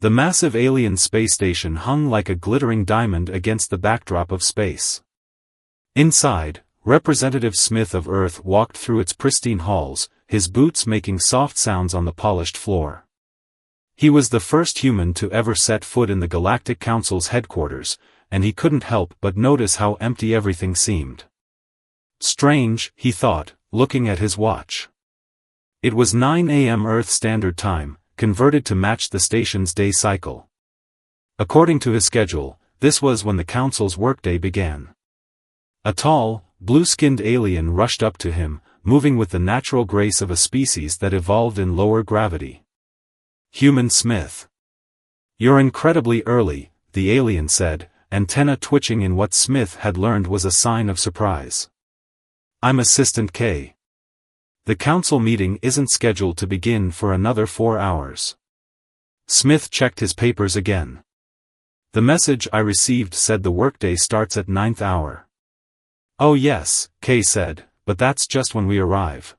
The massive alien space station hung like a glittering diamond against the backdrop of space. Inside, Representative Smith of Earth walked through its pristine halls, his boots making soft sounds on the polished floor. He was the first human to ever set foot in the Galactic Council's headquarters, and he couldn't help but notice how empty everything seemed. Strange, he thought, looking at his watch. It was 9 a.m. Earth Standard Time, converted to match the station's day cycle. According to his schedule, this was when the Council's workday began. A tall, blue-skinned alien rushed up to him, moving with the natural grace of a species that evolved in lower gravity. "Human Smith. You're incredibly early," the alien said, antenna twitching in what Smith had learned was a sign of surprise. "I'm Assistant K. The council meeting isn't scheduled to begin for another 4 hours." Smith checked his papers again. "The message I received said the workday starts at 9th hour. "Oh yes," Kay said, "but that's just when we arrive.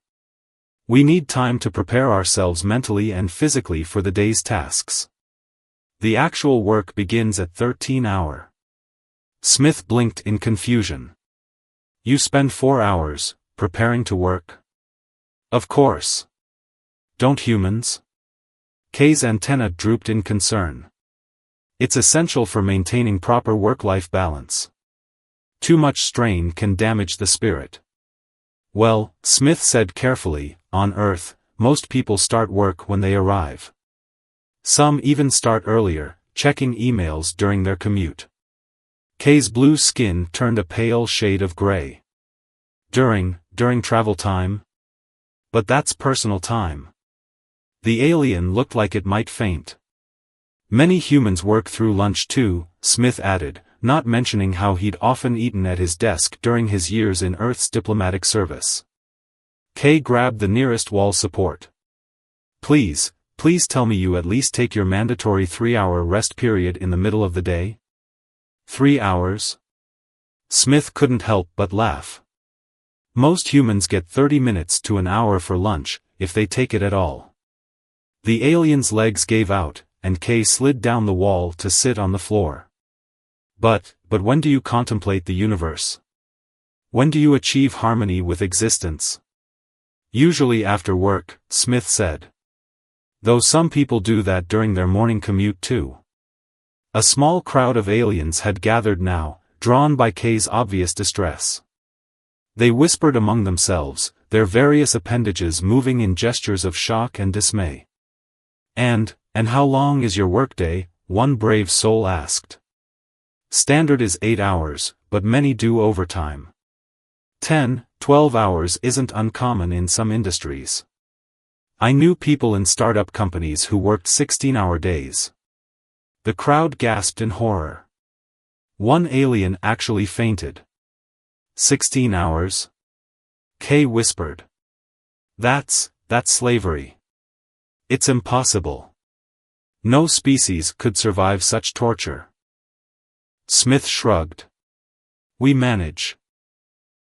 We need time to prepare ourselves mentally and physically for the day's tasks. The actual work begins at 13 hour. Smith blinked in confusion. "You spend 4 hours, preparing to work?" "Of course. Don't humans?" Kay's antenna drooped in concern. "It's essential for maintaining proper work-life balance. Too much strain can damage the spirit." "Well," Smith said carefully, "on Earth, most people start work when they arrive. Some even start earlier, checking emails during their commute." Kay's blue skin turned a pale shade of gray. During travel time? But that's personal time." The alien looked like it might faint. "Many humans work through lunch too," Smith added, not mentioning how he'd often eaten at his desk during his years in Earth's diplomatic service. Kay grabbed the nearest wall support. Please tell me you at least take your mandatory 3-hour rest period in the middle of the day?" 3 hours? Smith couldn't help but laugh. "Most humans get 30 minutes to an hour for lunch, if they take it at all." The alien's legs gave out, and Kay slid down the wall to sit on the floor. But when do you contemplate the universe? When do you achieve harmony with existence?" "Usually after work," Smith said. "Though some people do that during their morning commute too." A small crowd of aliens had gathered now, drawn by Kay's obvious distress. They whispered among themselves, their various appendages moving in gestures of shock and dismay. And how long is your workday?" one brave soul asked. "Standard is 8 hours, but many do overtime. 10, 12 hours isn't uncommon in some industries. I knew people in startup companies who worked 16-hour days." The crowd gasped in horror. One alien actually fainted. 16 hours? Kay whispered. That's slavery. It's impossible. No species could survive such torture." Smith shrugged. "We manage.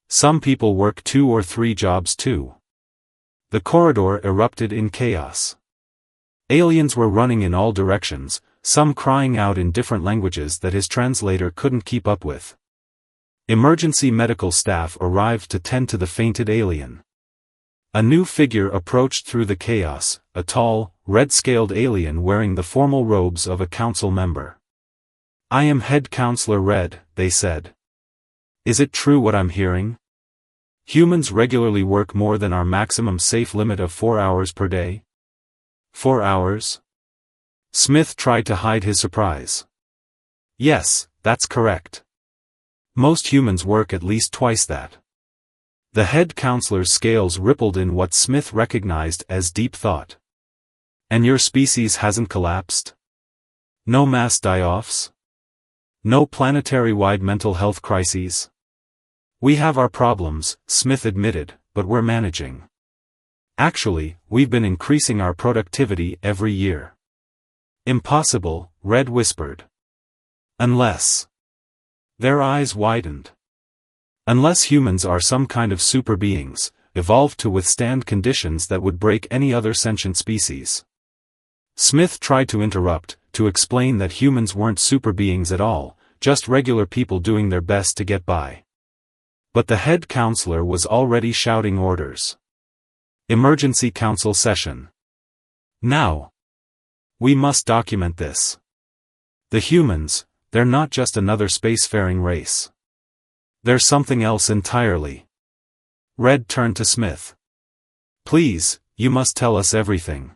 Some people work 2 or 3 jobs too." The corridor erupted in chaos. Aliens were running in all directions, some crying out in different languages that his translator couldn't keep up with. Emergency medical staff arrived to tend to the fainted alien. A new figure approached through the chaos, a tall, red-scaled alien wearing the formal robes of a council member. "I am Head Counselor Red," they said. "Is it true what I'm hearing? Humans regularly work more than our maximum safe limit of 4 hours per day?" 4 hours? Smith tried to hide his surprise. "Yes, that's correct. Most humans work at least twice that." The head counselor's scales rippled in what Smith recognized as deep thought. "And your species hasn't collapsed? No mass die-offs? No planetary-wide mental health crises?" "We have our problems," Smith admitted, "but we're managing. Actually, we've been increasing our productivity every year." "Impossible," Red whispered. "Unless..." Their eyes widened. "Unless humans are some kind of super beings, evolved to withstand conditions that would break any other sentient species." Smith tried to interrupt, to explain that humans weren't super beings at all, just regular people doing their best to get by. But the head counselor was already shouting orders. Emergency council session. Now. We must document this. The humans, they're not just another spacefaring race. They're something else entirely. Red turned to Smith. Please, you must tell us everything.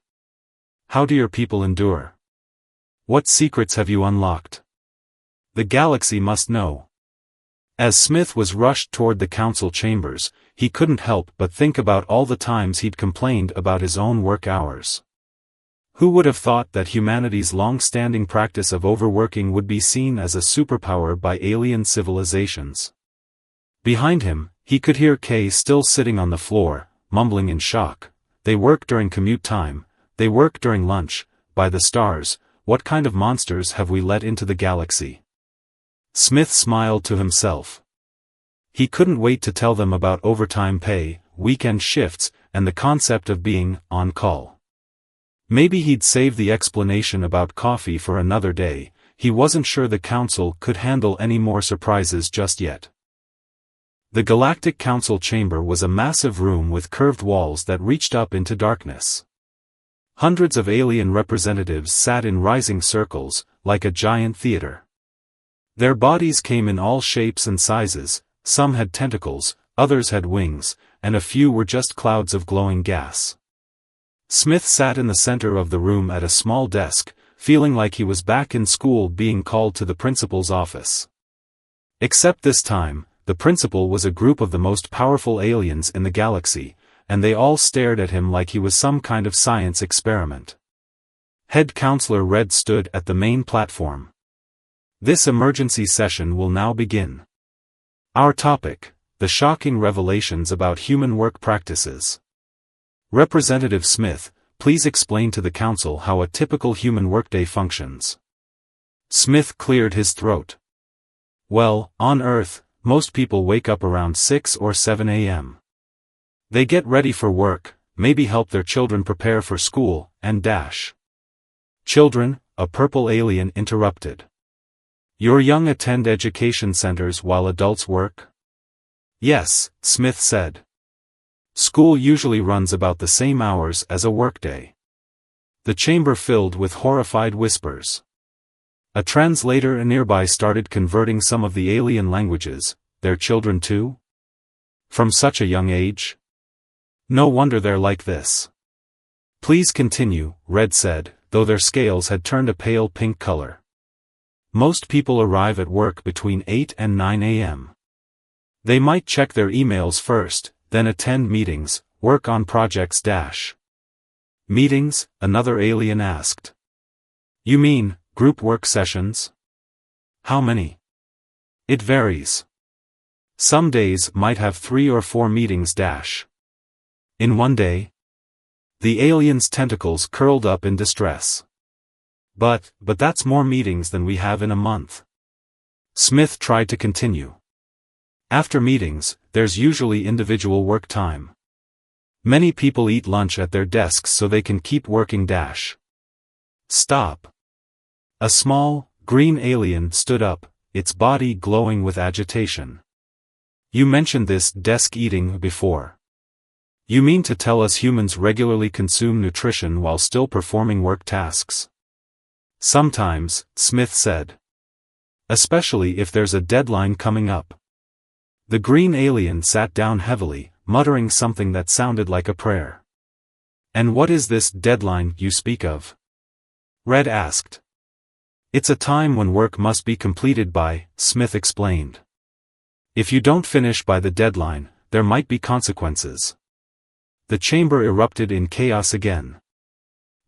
How do your people endure? What secrets have you unlocked? The galaxy must know. As Smith was rushed toward the council chambers, he couldn't help but think about all the times he'd complained about his own work hours. Who would have thought that humanity's long-standing practice of overworking would be seen as a superpower by alien civilizations? Behind him, he could hear Kay still sitting on the floor, mumbling in shock. They work during commute time, they work during lunch, by the stars, what kind of monsters have we let into the galaxy? Smith smiled to himself. He couldn't wait to tell them about overtime pay, weekend shifts, and the concept of being on call. Maybe he'd save the explanation about coffee for another day. He wasn't sure the council could handle any more surprises just yet. The Galactic Council chamber was a massive room with curved walls that reached up into darkness. Hundreds of alien representatives sat in rising circles, like a giant theater. Their bodies came in all shapes and sizes, some had tentacles, others had wings, and a few were just clouds of glowing gas. Smith sat in the center of the room at a small desk, feeling like he was back in school being called to the principal's office. Except this time, the principal was a group of the most powerful aliens in the galaxy, and they all stared at him like he was some kind of science experiment. Head Counselor Red stood at the main platform. This emergency session will now begin. Our topic, the shocking revelations about human work practices. Representative Smith, please explain to the council how a typical human workday functions. Smith cleared his throat. Well, on Earth, most people wake up around 6 or 7 a.m. They get ready for work, maybe help their children prepare for school, and dash. Children, a purple alien interrupted. Your young attend education centers while adults work? Yes, Smith said. School usually runs about the same hours as a workday. The chamber filled with horrified whispers. A translator nearby started converting some of the alien languages. Their children too? From such a young age? No wonder they're like this. Please continue, Red said, though their scales had turned a pale pink color. Most people arrive at work between 8 and 9 a.m. They might check their emails first, then attend meetings, work on projects. Meetings? Another alien asked. You mean, group work sessions? How many? It varies. Some days might have 3 or 4 meetings. In one day? The alien's tentacles curled up in distress. But that's more meetings than we have in a month. Smith tried to continue. After meetings, there's usually individual work time. Many people eat lunch at their desks so they can keep working. Stop. A small, green alien stood up, its body glowing with agitation. You mentioned this desk eating before. You mean to tell us humans regularly consume nutrition while still performing work tasks? Sometimes, Smith said. Especially if there's a deadline coming up. The green alien sat down heavily, muttering something that sounded like a prayer. And what is this deadline you speak of? Red asked. It's a time when work must be completed by, Smith explained. If you don't finish by the deadline, there might be consequences. The chamber erupted in chaos again.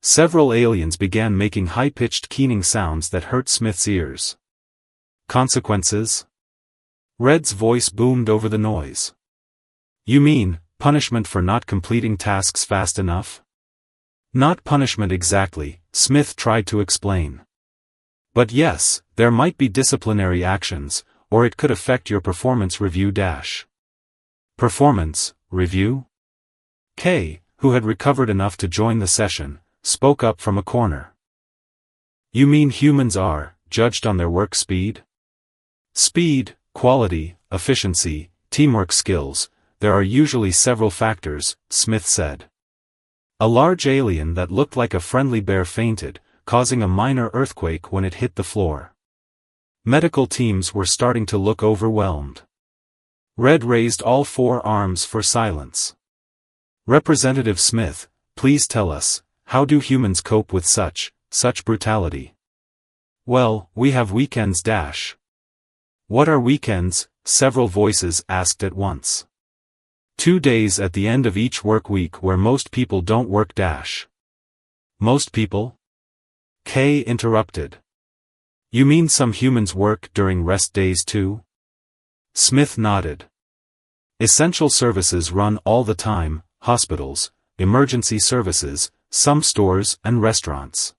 Several aliens began making high-pitched keening sounds that hurt Smith's ears. Consequences? Red's voice boomed over the noise. You mean, punishment for not completing tasks fast enough? Not punishment exactly, Smith tried to explain. But yes, there might be disciplinary actions, or it could affect your performance review. Performance review? Kay, who had recovered enough to join the session, spoke up from a corner. You mean humans are judged on their work speed? Speed, quality, efficiency, teamwork skills, there are usually several factors, Smith said. A large alien that looked like a friendly bear fainted, causing a minor earthquake when it hit the floor. Medical teams were starting to look overwhelmed. Red raised all 4 arms for silence. Representative Smith, please tell us, how do humans cope with such brutality? Well, we have weekends. What are weekends? Several voices asked at once. 2 days at the end of each work week where most people don't work. Most people? Kay interrupted. You mean some humans work during rest days too? Smith nodded. Essential services run all the time, hospitals, emergency services, some stores and restaurants.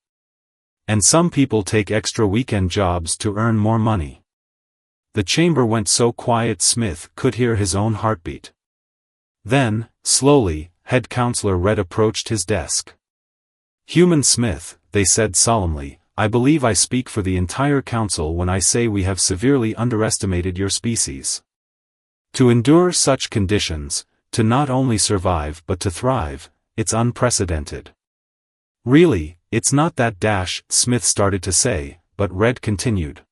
And some people take extra weekend jobs to earn more money. The chamber went so quiet Smith could hear his own heartbeat. Then, slowly, head counselor Red approached his desk. Human Smith, they said solemnly, I believe I speak for the entire council when I say we have severely underestimated your species. To endure such conditions, to not only survive but to thrive, it's unprecedented. Really, it's not that Smith started to say, but Red continued.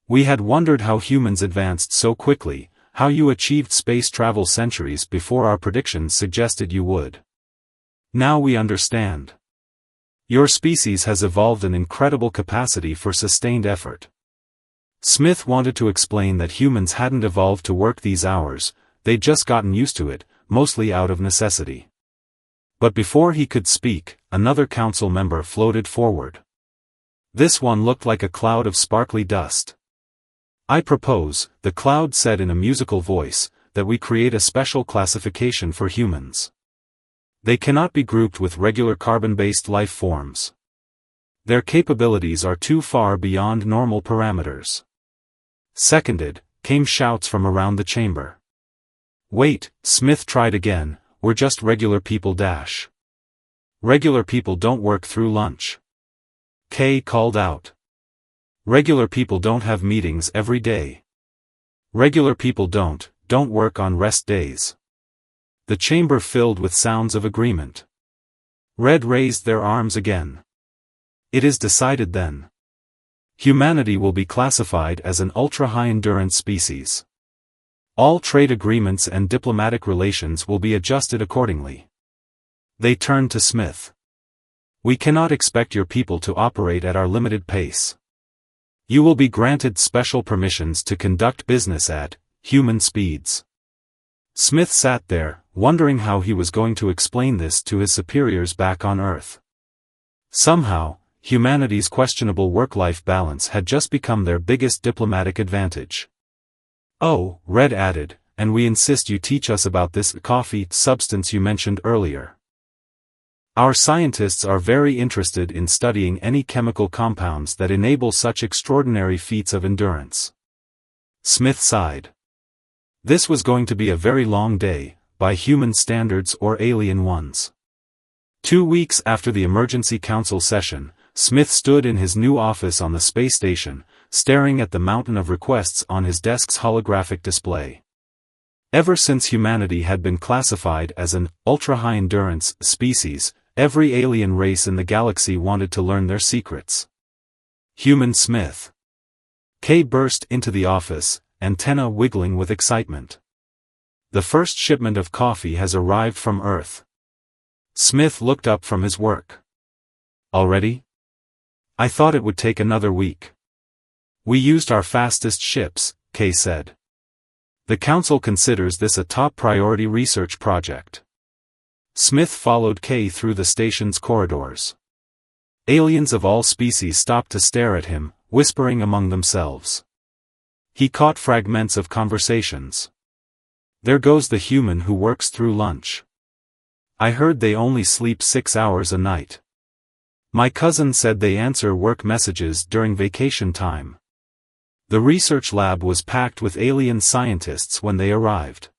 We had wondered how humans advanced so quickly, how you achieved space travel centuries before our predictions suggested you would. Now we understand. Your species has evolved an incredible capacity for sustained effort. Smith wanted to explain that humans hadn't evolved to work these hours, they'd just gotten used to it, mostly out of necessity. But before he could speak, another council member floated forward. This one looked like a cloud of sparkly dust. I propose, the cloud said in a musical voice, that we create a special classification for humans. They cannot be grouped with regular carbon-based life forms. Their capabilities are too far beyond normal parameters. Seconded, came shouts from around the chamber. Wait, Smith tried again, we're just regular people. Regular people don't work through lunch. Kay called out. Regular people don't have meetings every day. Regular people don't work on rest days. The chamber filled with sounds of agreement. Red raised their arms again. It is decided then. Humanity will be classified as an ultra-high endurance species. All trade agreements and diplomatic relations will be adjusted accordingly. They turned to Smith. We cannot expect your people to operate at our limited pace. You will be granted special permissions to conduct business at human speeds. Smith sat there, wondering how he was going to explain this to his superiors back on Earth. Somehow, humanity's questionable work-life balance had just become their biggest diplomatic advantage. Oh, Red added, and we insist you teach us about this coffee substance you mentioned earlier. Our scientists are very interested in studying any chemical compounds that enable such extraordinary feats of endurance. Smith sighed. This was going to be a very long day, by human standards or alien ones. 2 weeks after the emergency council session, Smith stood in his new office on the space station, staring at the mountain of requests on his desk's holographic display. Ever since humanity had been classified as an ultra-high endurance species, every alien race in the galaxy wanted to learn their secrets. Human Smith. Kay burst into the office, antenna wiggling with excitement. The first shipment of coffee has arrived from Earth. Smith looked up from his work. Already? I thought it would take another week. We used our fastest ships, Kay said. The Council considers this a top priority research project. Smith followed Kay through the station's corridors. Aliens of all species stopped to stare at him, whispering among themselves. He caught fragments of conversations. There goes the human who works through lunch. I heard they only sleep 6 hours a night. My cousin said they answer work messages during vacation time. The research lab was packed with alien scientists when they arrived.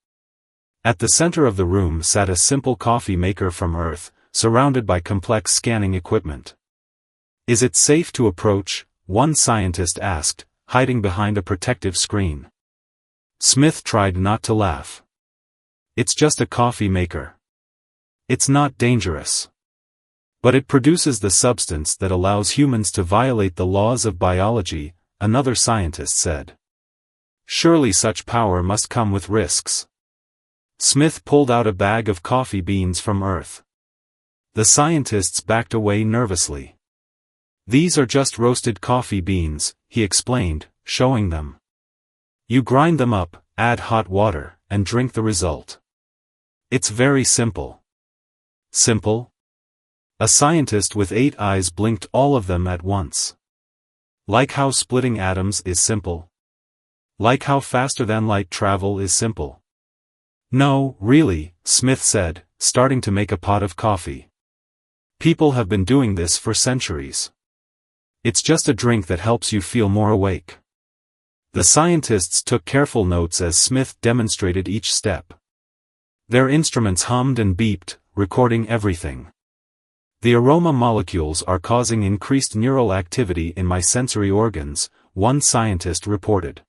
At the center of the room sat a simple coffee maker from Earth, surrounded by complex scanning equipment. Is it safe to approach? One scientist asked, hiding behind a protective screen. Smith tried not to laugh. It's just a coffee maker. It's not dangerous. But it produces the substance that allows humans to violate the laws of biology, another scientist said. Surely such power must come with risks. Smith pulled out a bag of coffee beans from Earth. The scientists backed away nervously. These are just roasted coffee beans, he explained, showing them. You grind them up, add hot water, and drink the result. It's very simple. Simple? A scientist with 8 eyes blinked, all of them at once. Like how splitting atoms is simple? Like how faster-than-light travel is simple? No, really, Smith said, starting to make a pot of coffee. People have been doing this for centuries. It's just a drink that helps you feel more awake. The scientists took careful notes as Smith demonstrated each step. Their instruments hummed and beeped, recording everything. The aroma molecules are causing increased neural activity in my sensory organs, one scientist reported.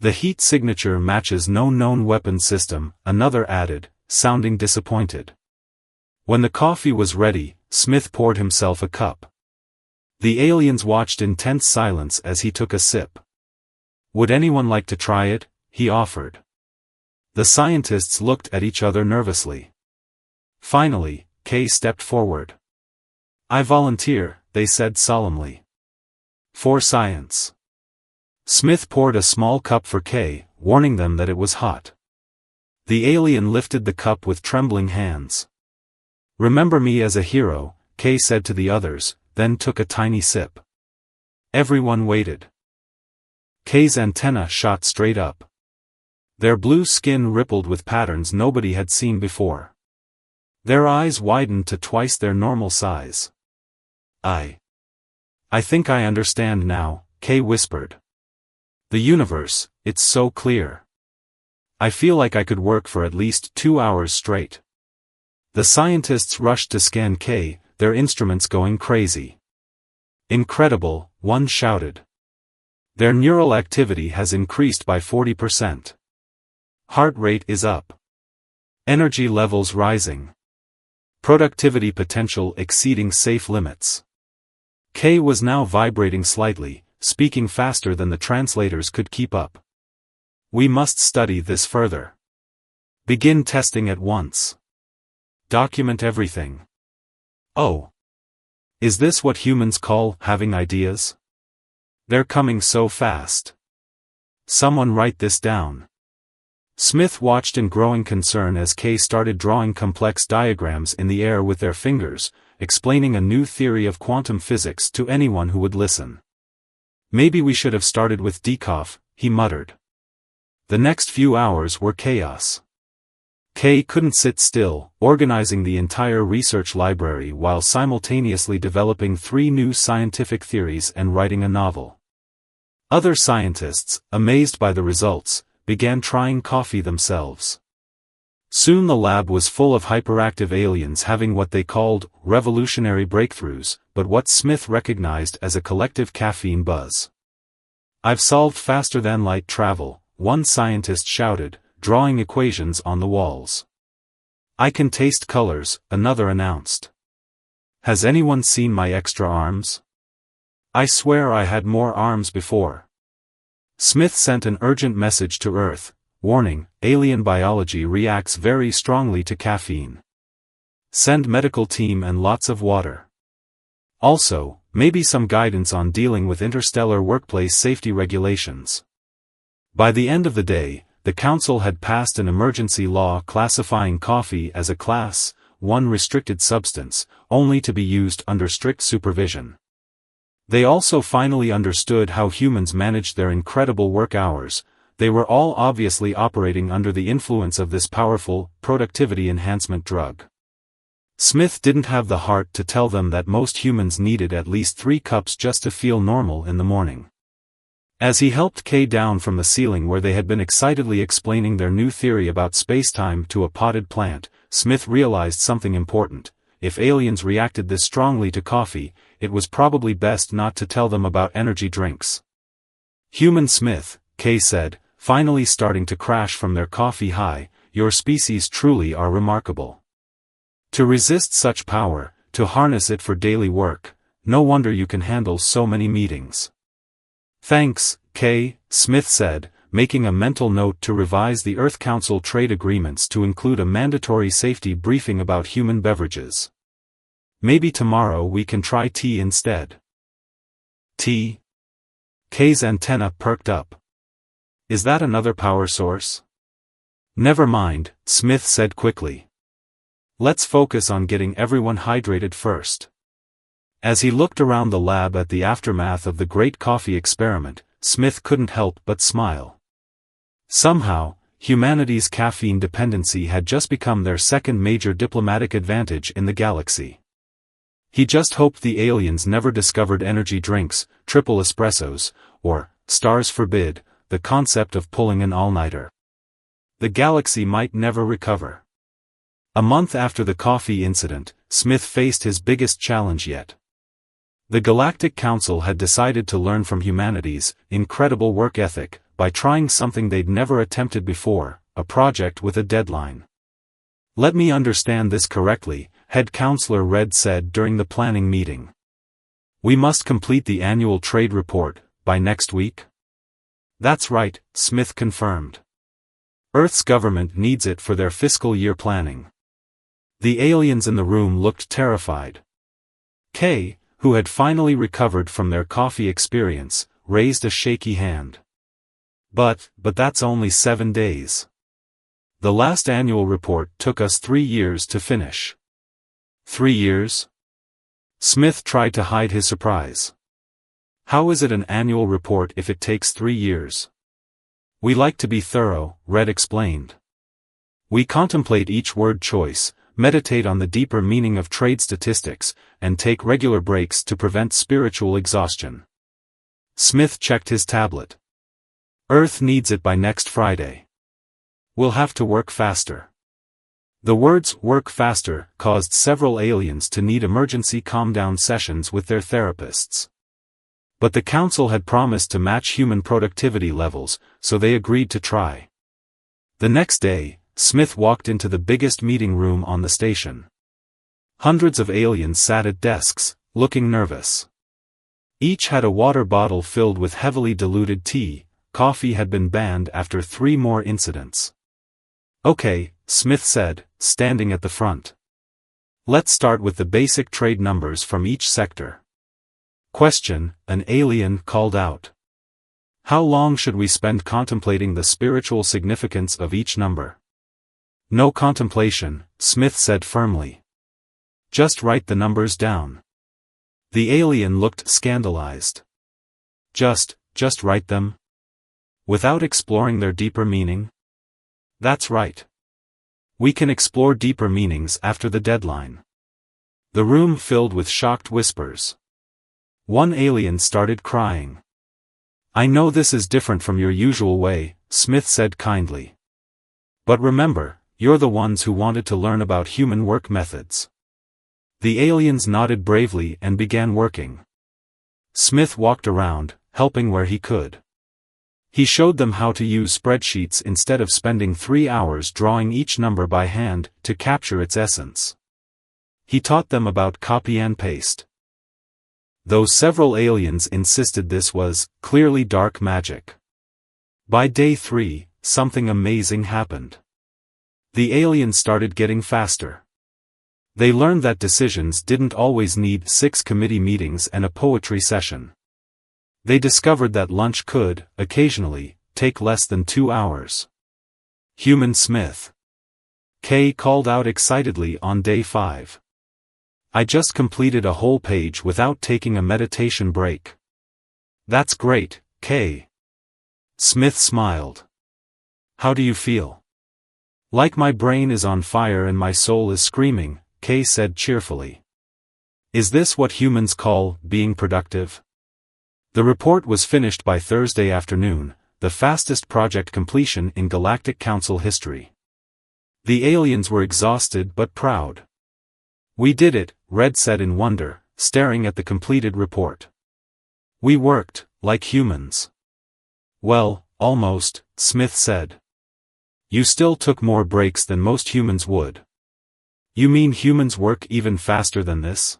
The heat signature matches no known weapon system, another added, sounding disappointed. When the coffee was ready, Smith poured himself a cup. The aliens watched in tense silence as he took a sip. Would anyone like to try it? He offered. The scientists looked at each other nervously. Finally, Kay stepped forward. I volunteer, they said solemnly. For science. Smith poured a small cup for Kay, warning them that it was hot. The alien lifted the cup with trembling hands. Remember me as a hero, Kay said to the others, then took a tiny sip. Everyone waited. Kay's antennae shot straight up. Their blue skin rippled with patterns nobody had seen before. Their eyes widened to twice their normal size. I think I understand now, Kay whispered. The universe, it's so clear. I feel like I could work for at least 2 hours straight. The scientists rushed to scan Kay, their instruments going crazy. Incredible, one shouted. Their neural activity has increased by 40%. Heart rate is up. Energy levels rising. Productivity potential exceeding safe limits. Kay was now vibrating slightly, speaking faster than the translators could keep up. We must study this further. Begin testing at once. Document everything. Oh. Is this what humans call having ideas? They're coming so fast. Someone write this down. Smith watched in growing concern as Kay started drawing complex diagrams in the air with their fingers, explaining a new theory of quantum physics to anyone who would listen. Maybe we should have started with decaf, he muttered. The next few hours were chaos. Kay couldn't sit still, organizing the entire research library while simultaneously developing 3 new scientific theories and writing a novel. Other scientists, amazed by the results, began trying coffee themselves. Soon the lab was full of hyperactive aliens having what they called revolutionary breakthroughs, but what Smith recognized as a collective caffeine buzz. I've solved faster-than-light travel, one scientist shouted, drawing equations on the walls. I can taste colors, another announced. Has anyone seen my extra arms? I swear I had more arms before. Smith sent an urgent message to Earth, warning, alien biology reacts very strongly to caffeine. Send medical team and lots of water. Also, maybe some guidance on dealing with interstellar workplace safety regulations. By the end of the day, the Council had passed an emergency law classifying coffee as a Class 1 restricted substance, only to be used under strict supervision. They also finally understood how humans managed their incredible work hours. They were all obviously operating under the influence of this powerful, productivity enhancement drug. Smith didn't have the heart to tell them that most humans needed at least 3 cups just to feel normal in the morning. As he helped Kay down from the ceiling where they had been excitedly explaining their new theory about spacetime to a potted plant, Smith realized something important. If aliens reacted this strongly to coffee, it was probably best not to tell them about energy drinks. Human Smith, Kay said, finally starting to crash from their coffee high, your species truly are remarkable. To resist such power, to harness it for daily work, no wonder you can handle so many meetings. Thanks, Kay, Smith said, making a mental note to revise the Earth Council trade agreements to include a mandatory safety briefing about human beverages. Maybe tomorrow we can try tea instead. Tea? Kay's antenna perked up. Is that another power source? Never mind, Smith said quickly. Let's focus on getting everyone hydrated first. As he looked around the lab at the aftermath of the great coffee experiment, Smith couldn't help but smile. Somehow, humanity's caffeine dependency had just become their second major diplomatic advantage in the galaxy. He just hoped the aliens never discovered energy drinks, triple espressos, or, stars forbid, the concept of pulling an all-nighter. The galaxy might never recover. A month after the coffee incident, Smith faced his biggest challenge yet. The Galactic Council had decided to learn from humanity's incredible work ethic by trying something they'd never attempted before, a project with a deadline. Let me understand this correctly, Head Counselor Red said during the planning meeting. We must complete the annual trade report by next week? That's right, Smith confirmed. Earth's government needs it for their fiscal year planning. The aliens in the room looked terrified. Kay, who had finally recovered from their coffee experience, raised a shaky hand. But that's only 7 days. The last annual report took us 3 years to finish. 3 years? Smith tried to hide his surprise. How is it an annual report if it takes 3 years? We like to be thorough, Red explained. We contemplate each word choice, meditate on the deeper meaning of trade statistics, and take regular breaks to prevent spiritual exhaustion. Smith checked his tablet. Earth needs it by next Friday. We'll have to work faster. The words "work faster" caused several aliens to need emergency calm-down sessions with their therapists. But the council had promised to match human productivity levels, so they agreed to try. The next day, Smith walked into the biggest meeting room on the station. Hundreds of aliens sat at desks, looking nervous. Each had a water bottle filled with heavily diluted tea. Coffee had been banned after 3 more incidents. Okay, Smith said, standing at the front. Let's start with the basic trade numbers from each sector. Question, an alien called out. How long should we spend contemplating the spiritual significance of each number? No contemplation, Smith said firmly. Just write the numbers down. The alien looked scandalized. Just write them? Without exploring their deeper meaning? That's right. We can explore deeper meanings after the deadline. The room filled with shocked whispers. One alien started crying. I know this is different from your usual way, Smith said kindly. But remember, you're the ones who wanted to learn about human work methods. The aliens nodded bravely and began working. Smith walked around, helping where he could. He showed them how to use spreadsheets instead of spending 3 hours drawing each number by hand to capture its essence. He taught them about copy and paste. Though several aliens insisted this was clearly dark magic. By day 3, something amazing happened. The aliens started getting faster. They learned that decisions didn't always need 6 committee meetings and a poetry session. They discovered that lunch could, occasionally, take less than 2 hours. Human Smith. Kay called out excitedly on day 5. I just completed a whole page without taking a meditation break. That's great, Kay. Smith smiled. How do you feel? Like my brain is on fire and my soul is screaming, Kay said cheerfully. Is this what humans call being productive? The report was finished by Thursday afternoon, the fastest project completion in Galactic Council history. The aliens were exhausted but proud. We did it, Red said in wonder, staring at the completed report. We worked, like humans. Well, almost, Smith said. You still took more breaks than most humans would. You mean humans work even faster than this?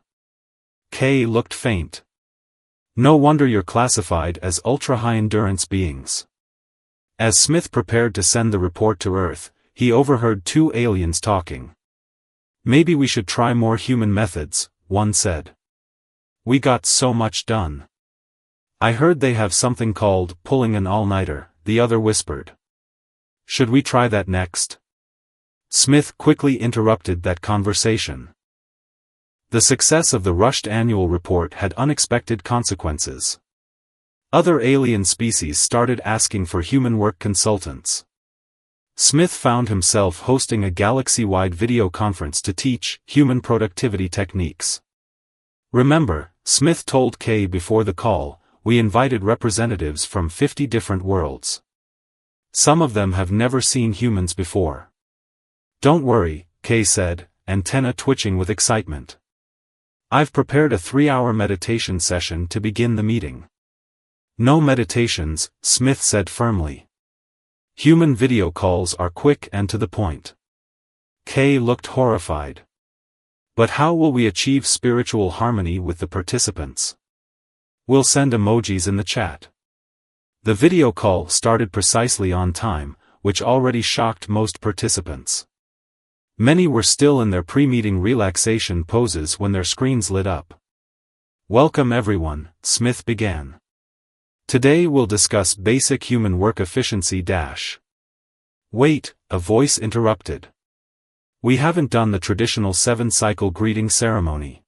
Kay looked faint. No wonder you're classified as ultra-high-endurance beings. As Smith prepared to send the report to Earth, he overheard two aliens talking. Maybe we should try more human methods, one said. We got so much done. I heard they have something called pulling an all-nighter, the other whispered. Should we try that next? Smith quickly interrupted that conversation. The success of the rushed annual report had unexpected consequences. Other alien species started asking for human work consultants. Smith found himself hosting a galaxy-wide video conference to teach human productivity techniques. Remember, Smith told Kay before the call, we invited representatives from 50 different worlds. Some of them have never seen humans before. Don't worry, Kay said, antenna twitching with excitement. I've prepared a 3-hour meditation session to begin the meeting. No meditations, Smith said firmly. Human video calls are quick and to the point. Kay looked horrified. But how will we achieve spiritual harmony with the participants? We'll send emojis in the chat. The video call started precisely on time, which already shocked most participants. Many were still in their pre-meeting relaxation poses when their screens lit up. Welcome everyone, Smith began. Today we'll discuss basic human work efficiency - Wait, a voice interrupted. We haven't done the traditional 7-cycle greeting ceremony.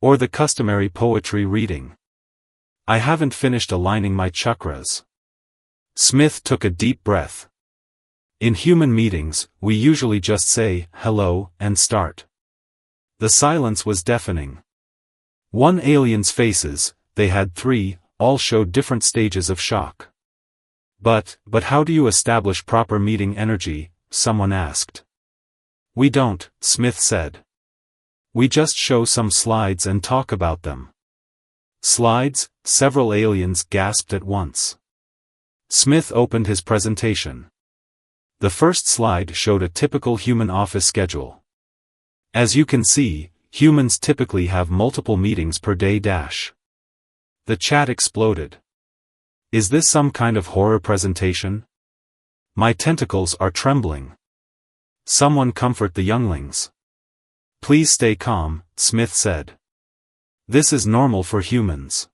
Or the customary poetry reading. I haven't finished aligning my chakras. Smith took a deep breath. In human meetings, we usually just say, hello, and start. The silence was deafening. One alien's faces, they had 3, all showed different stages of shock. But how do you establish proper meeting energy? Someone asked. We don't, Smith said. We just show some slides and talk about them. Slides? Several aliens gasped at once. Smith opened his presentation. The first slide showed a typical human office schedule. As you can see, humans typically have multiple meetings per day. The chat exploded. Is this some kind of horror presentation? My tentacles are trembling. Someone comfort the younglings. Please stay calm, Smith said. This is normal for humans.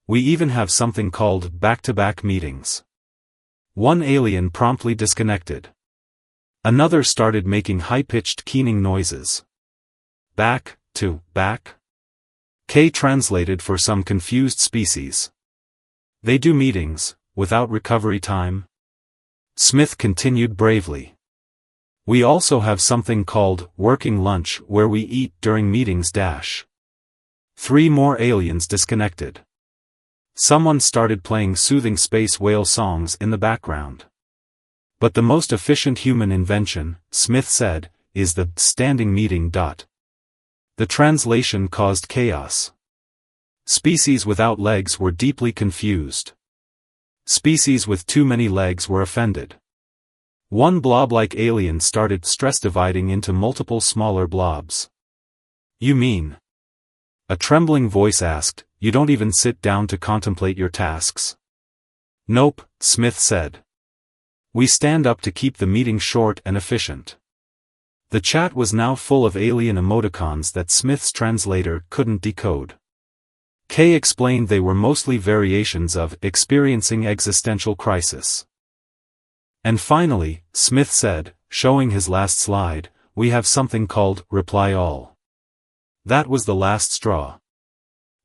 We even have something called back-to-back meetings. One alien promptly disconnected. Another started making high-pitched keening noises. Back, to, back? Kay translated for some confused species. They do meetings, without recovery time? Smith continued bravely. We also have something called working lunch where we eat during meetings. 3 more aliens disconnected. Someone started playing soothing space whale songs in the background. But the most efficient human invention, Smith said, is the standing meeting. The translation caused chaos. Species without legs were deeply confused. Species with too many legs were offended. One blob-like alien started stress dividing into multiple smaller blobs. You mean? A trembling voice asked, you don't even sit down to contemplate your tasks? Nope, Smith said. We stand up to keep the meeting short and efficient. The chat was now full of alien emoticons that Smith's translator couldn't decode. Kay explained they were mostly variations of experiencing existential crisis. And finally, Smith said, showing his last slide, we have something called reply all. That was the last straw.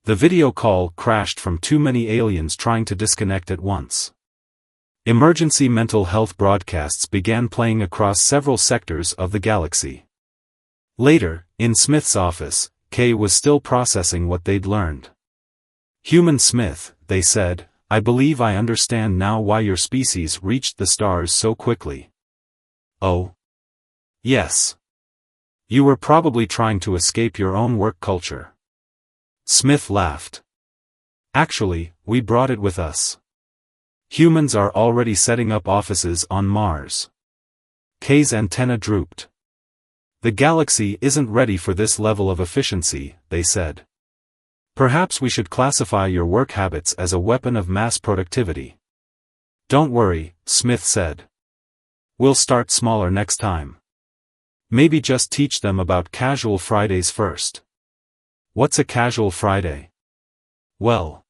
The video call crashed from too many aliens trying to disconnect at once. Emergency mental health broadcasts began playing across several sectors of the galaxy. Later, in Smith's office, Kay was still processing what they'd learned. Human Smith, they said, I believe I understand now why your species reached the stars so quickly. Oh? Yes. You were probably trying to escape your own work culture. Smith laughed. Actually, we brought it with us. Humans are already setting up offices on Mars. Kay's antenna drooped. The galaxy isn't ready for this level of efficiency, they said. Perhaps we should classify your work habits as a weapon of mass productivity. Don't worry, Smith said. We'll start smaller next time. Maybe just teach them about casual Fridays first. What's a casual Friday? Well,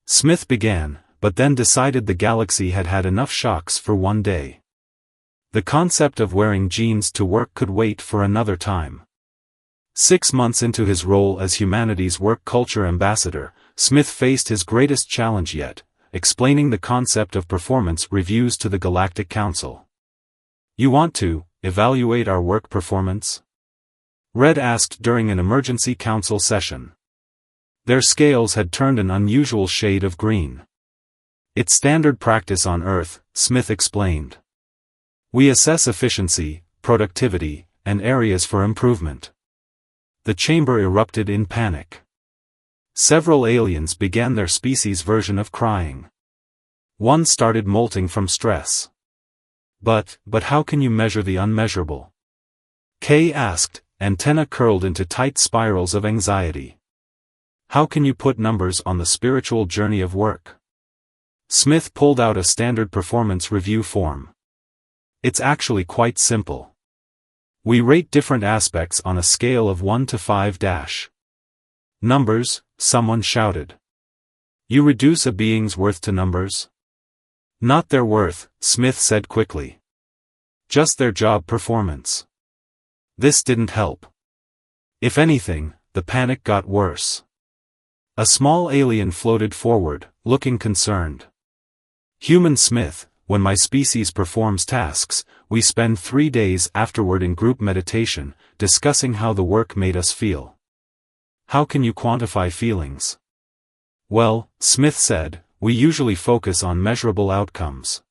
Smith began, but then decided the galaxy had had enough shocks for one day. The concept of wearing jeans to work could wait for another time. 6 months into his role as humanity's work culture ambassador, Smith faced his greatest challenge yet, explaining the concept of performance reviews to the Galactic Council. You want to evaluate our work performance? Red asked during an emergency council session. Their scales had turned an unusual shade of green. It's standard practice on Earth, Smith explained. We assess efficiency, productivity, and areas for improvement. The chamber erupted in panic. Several aliens began their species' version of crying. One started molting from stress. But how can you measure the unmeasurable? Kay asked, antenna curled into tight spirals of anxiety. How can you put numbers on the spiritual journey of work? Smith pulled out a standard performance review form. It's actually quite simple. We rate different aspects on a scale of 1 to 5 dash. Numbers, someone shouted. You reduce a being's worth to numbers? Not their worth, Smith said quickly. Just their job performance. This didn't help. If anything, the panic got worse. A small alien floated forward, looking concerned. Human Smith, when my species performs tasks, we spend 3 days afterward in group meditation, discussing how the work made us feel. How can you quantify feelings? Well, Smith said, we usually focus on measurable outcomes.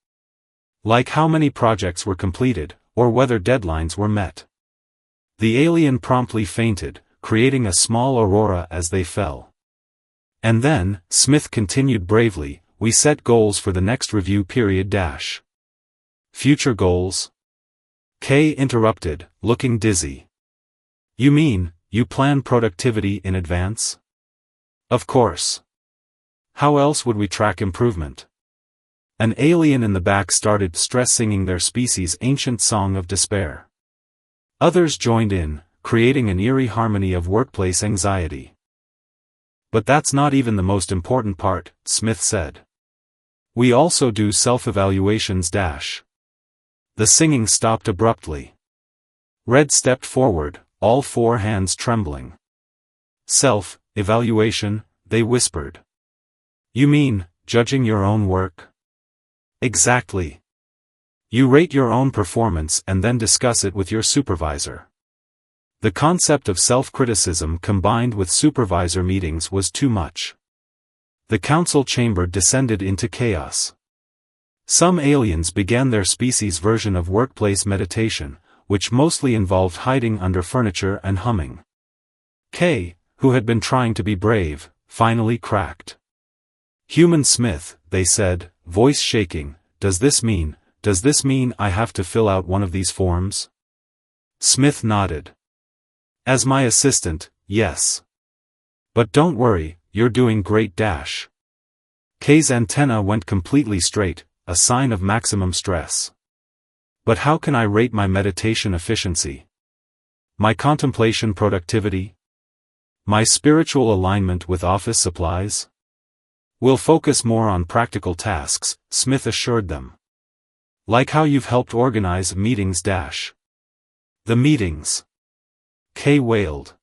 Like how many projects were completed, or whether deadlines were met. The alien promptly fainted, creating a small aurora as they fell. And then, Smith continued bravely, we set goals for the next review period dash. Future goals? Kay interrupted, looking dizzy. You mean, you plan productivity in advance? Of course. How else would we track improvement? An alien in the back started stress-singing their species' ancient song of despair. Others joined in, creating an eerie harmony of workplace anxiety. But that's not even the most important part, Smith said. We also do self-evaluations dash. The singing stopped abruptly. Red stepped forward, all 4 hands trembling. Self-evaluation, they whispered. You mean, judging your own work? Exactly. You rate your own performance and then discuss it with your supervisor. The concept of self-criticism combined with supervisor meetings was too much. The council chamber descended into chaos. Some aliens began their species' version of workplace meditation, which mostly involved hiding under furniture and humming. Kay, who had been trying to be brave, finally cracked. Human Smith, they said, voice shaking, does this mean I have to fill out one of these forms? Smith nodded. As my assistant, yes. But don't worry, you're doing great dash. Kay's antenna went completely straight, a sign of maximum stress. But how can I rate my meditation efficiency? My contemplation productivity? My spiritual alignment with office supplies? We'll focus more on practical tasks, Smith assured them. Like how you've helped organize meetings dash. The meetings. Kay wailed.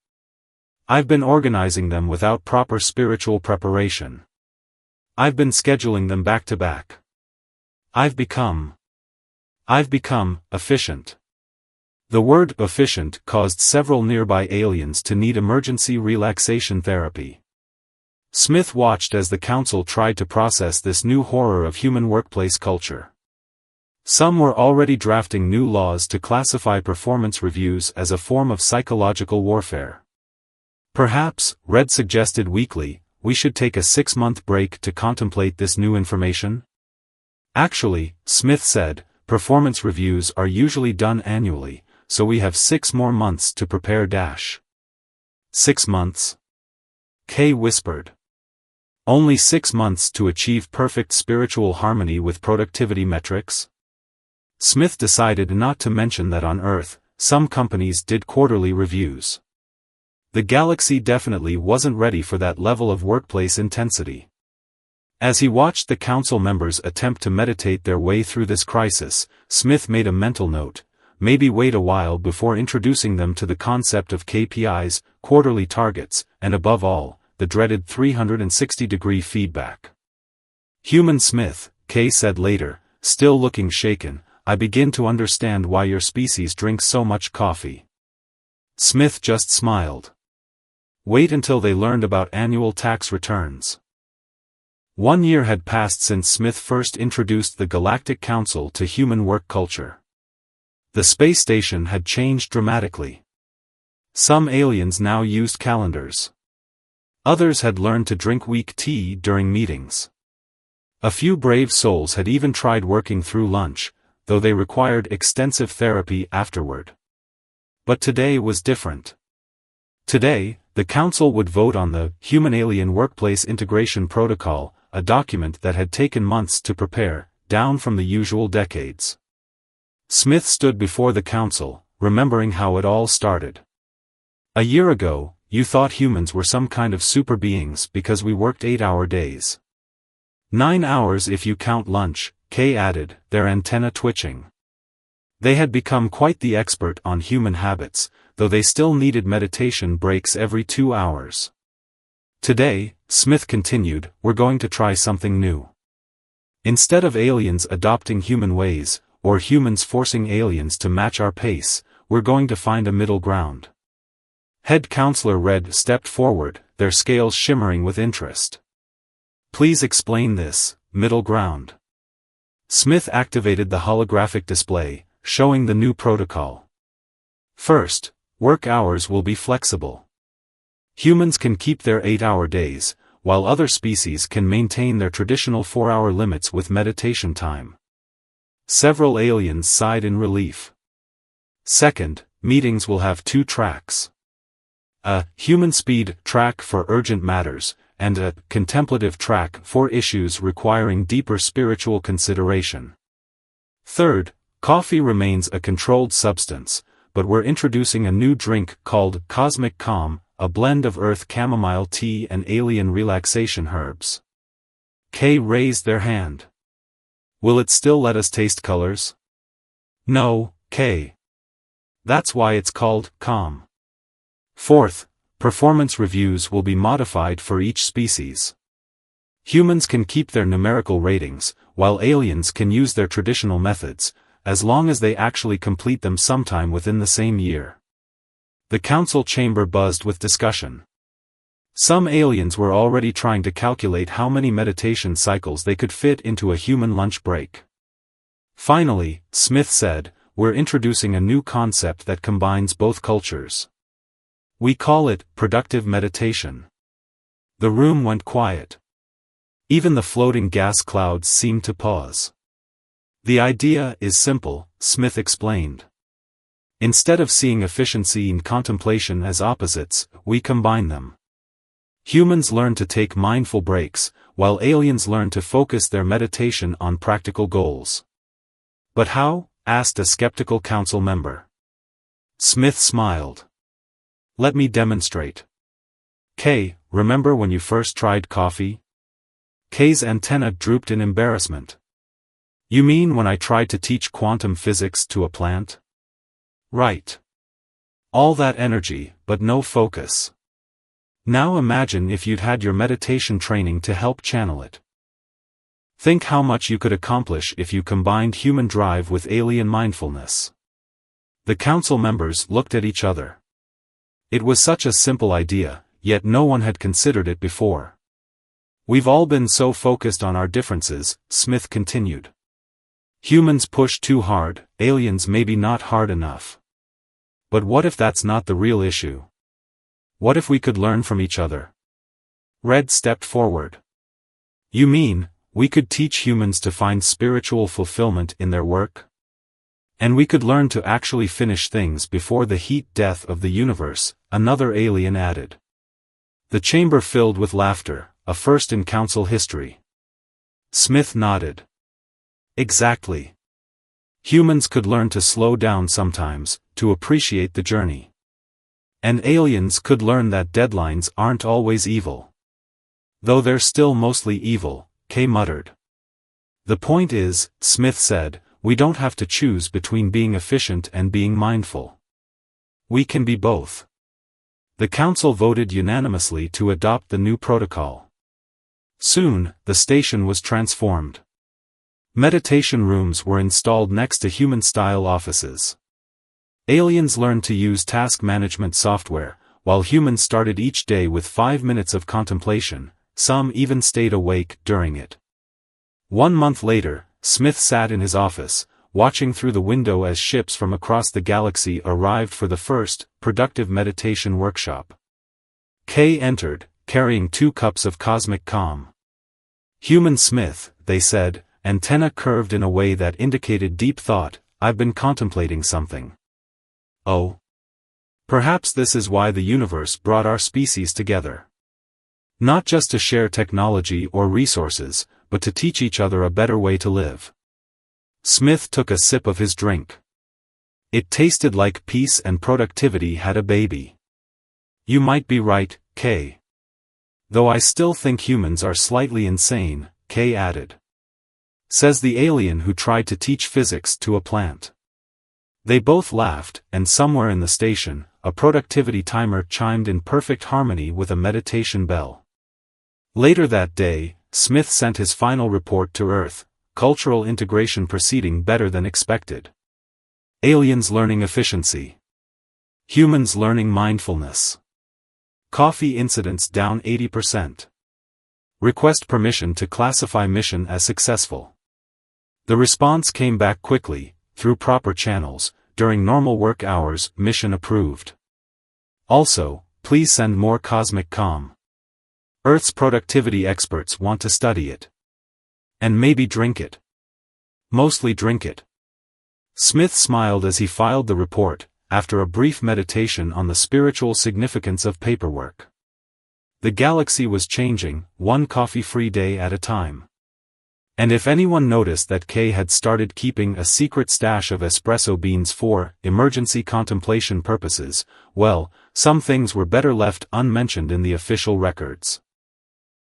I've been organizing them without proper spiritual preparation. I've been scheduling them back to back. I've become efficient. The word efficient caused several nearby aliens to need emergency relaxation therapy. Smith watched as the council tried to process this new horror of human workplace culture. Some were already drafting new laws to classify performance reviews as a form of psychological warfare. Perhaps, Red suggested weakly, we should take a 6-month break to contemplate this new information? Actually, Smith said, performance reviews are usually done annually, so we have 6 more months to prepare. 6 months? Kay whispered. Only 6 months to achieve perfect spiritual harmony with productivity metrics? Smith decided not to mention that on Earth, some companies did quarterly reviews. The galaxy definitely wasn't ready for that level of workplace intensity. As he watched the council members attempt to meditate their way through this crisis, Smith made a mental note, maybe wait a while before introducing them to the concept of KPIs, quarterly targets, and above all, the dreaded 360-degree feedback. Human Smith, Kay said later, still looking shaken, I begin to understand why your species drinks so much coffee. Smith just smiled. Wait until they learned about annual tax returns. 1 year had passed since Smith first introduced the Galactic Council to human work culture. The space station had changed dramatically. Some aliens now used calendars. Others had learned to drink weak tea during meetings. A few brave souls had even tried working through lunch, though they required extensive therapy afterward. But today was different. Today, the Council would vote on the Human-Alien Workplace Integration Protocol, a document that had taken months to prepare, down from the usual decades. Smith stood before the Council, remembering how it all started. A year ago, you thought humans were some kind of super beings because we worked 8-hour days. 9 hours if you count lunch, Kay added, their antenna twitching. They had become quite the expert on human habits, though they still needed meditation breaks every 2 hours. Today, Smith continued, we're going to try something new. Instead of aliens adopting human ways, or humans forcing aliens to match our pace, we're going to find a middle ground. Head Counselor Red stepped forward, their scales shimmering with interest. Please explain this, middle ground. Smith activated the holographic display, showing the new protocol. First, work hours will be flexible. Humans can keep their 8-hour days, while other species can maintain their traditional 4-hour limits with meditation time. Several aliens sighed in relief. Second, meetings will have 2 tracks. A human speed track for urgent matters, and a contemplative track for issues requiring deeper spiritual consideration. Third, coffee remains a controlled substance, but we're introducing a new drink called Cosmic Calm, a blend of earth chamomile tea and alien relaxation herbs. Kay raised their hand. Will it still let us taste colors? No, Kay. That's why it's called Calm. Fourth, performance reviews will be modified for each species. Humans can keep their numerical ratings, while aliens can use their traditional methods, as long as they actually complete them sometime within the same year. The council chamber buzzed with discussion. Some aliens were already trying to calculate how many meditation cycles they could fit into a human lunch break. Finally, Smith said, we're introducing a new concept that combines both cultures. We call it productive meditation. The room went quiet. Even the floating gas clouds seemed to pause. The idea is simple, Smith explained. Instead of seeing efficiency and contemplation as opposites, we combine them. Humans learn to take mindful breaks, while aliens learn to focus their meditation on practical goals. But how? Asked a skeptical council member. Smith smiled. Let me demonstrate. Kay, remember when you first tried coffee? Kay's antenna drooped in embarrassment. You mean when I tried to teach quantum physics to a plant? Right. All that energy, but no focus. Now imagine if you'd had your meditation training to help channel it. Think how much you could accomplish if you combined human drive with alien mindfulness. The council members looked at each other. It was such a simple idea, yet no one had considered it before. We've all been so focused on our differences, Smith continued. Humans push too hard, aliens maybe not hard enough. But what if that's not the real issue? What if we could learn from each other? Red stepped forward. You mean, we could teach humans to find spiritual fulfillment in their work? And we could learn to actually finish things before the heat death of the universe, another alien added. The chamber filled with laughter, a first in council history. Smith nodded. Exactly. Humans could learn to slow down sometimes, to appreciate the journey. And aliens could learn that deadlines aren't always evil. Though they're still mostly evil, Kay muttered. The point is, Smith said, we don't have to choose between being efficient and being mindful. We can be both. The council voted unanimously to adopt the new protocol. Soon, the station was transformed. Meditation rooms were installed next to human-style offices. Aliens learned to use task management software, while humans started each day with 5 minutes of contemplation, some even stayed awake during it. 1 month later, Smith sat in his office, watching through the window as ships from across the galaxy arrived for the first, productive meditation workshop. Kay entered, carrying 2 cups of cosmic calm. Human Smith, they said, antenna curved in a way that indicated deep thought, I've been contemplating something. Oh. Perhaps this is why the universe brought our species together. Not just to share technology or resources, but to teach each other a better way to live. Smith took a sip of his drink. It tasted like peace and productivity had a baby. You might be right, Kay. Though I still think humans are slightly insane, Kay added. Says the alien who tried to teach physics to a plant. They both laughed, and somewhere in the station, a productivity timer chimed in perfect harmony with a meditation bell. Later that day, Smith sent his final report to Earth, cultural integration proceeding better than expected. Aliens learning efficiency. Humans learning mindfulness. Coffee incidents down 80%. Request permission to classify mission as successful. The response came back quickly, through proper channels, during normal work hours, mission approved. Also, please send more cosmic calm. Earth's productivity experts want to study it. And maybe drink it. Mostly drink it. Smith smiled as he filed the report, after a brief meditation on the spiritual significance of paperwork. The galaxy was changing, 1 coffee-free day at a time. And if anyone noticed that Kay had started keeping a secret stash of espresso beans for emergency contemplation purposes, well, some things were better left unmentioned in the official records.